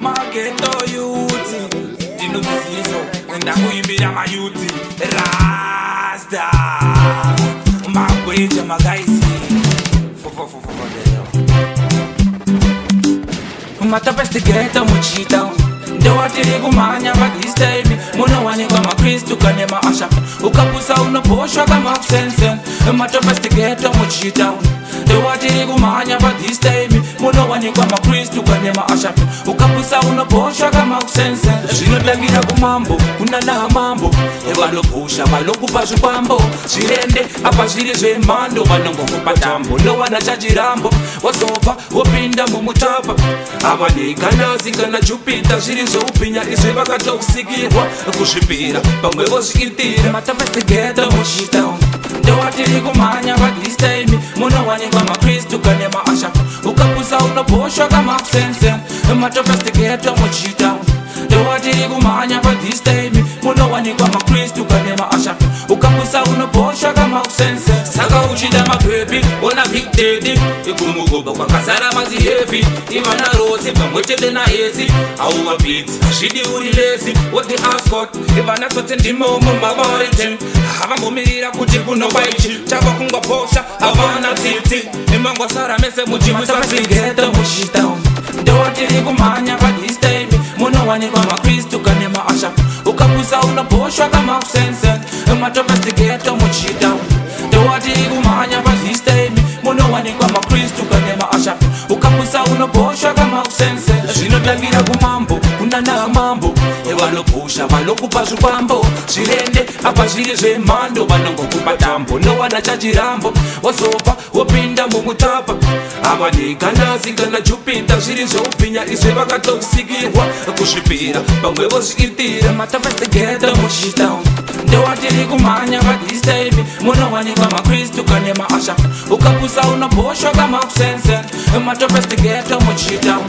Mageto youth, ndinozisizo ndakuimbira mayuti rasta magweja magaisi matapestigeta muchita ndewatiri kumhanya padistime munowanikwa makristu kane maasha ukapusa unoposhwa kamakusensen matapestigeta muchita ndewatiri kumhanya padistime munowanikwa makristu kane maasha ukapusa unoposhwa kamakusensen zvinotangira kumambo kunana mambo evanopusha vanokupa zvikwambo zvirende apa zviri zvemhando vanongokupa tambo nowana chachirambo wazobva wopinda mumutapa ava neganasi kana jupita zviri zveupinya izvi vakatokusikirwa kuzvipira pamwe vozviitira matapestigeta muchitown ndewatiri kumhanya padistime munowanikwa makristu kane maasha ukapusa unoposhwa kamakusensen matapestigeta muchitown ndewatiri kumhanya padistime munowanikwa makristu kane maasha ukapusa unoposhwa kamakusensen saka uchida mapepi ona big daddy ikumugoba kwakazara mazihevi ivana rose pamwechete naezi auvapidzi zvidi uri lezi what the ascot ivana tsotse ndimomo mabariten havambomirira kuti kunowaichi chava kungoposha havana tsitsi imangwasara mese muchimusasigeta muchitown ndewatiri kumhanya padistime munowanikwa makristu kane maasha ukapusa unoposhwa kamakusensen matopestigeta muchitown ndewatiri kumhanya padistime munowanikwa makristu kane maasha ukapusa unoposhwa kamakusensen zvinotangira kumambo kunana mambo evanopusha vanokupa zvikwambo zvirende apa zviri zvemhando vanongokupa tambo nowana chachirambo wazobva wopinda mumutapa ava neganasi kana jupita zviri zveupinya izvi vakatokusikirwa kuzvipira pamwe vozviitira matapestigeta muchitown ndewatiri kumhanya padistime munowanikwa makristu kane maasha ukapusa unoposhwa kamakusensen matapestigeta muchitown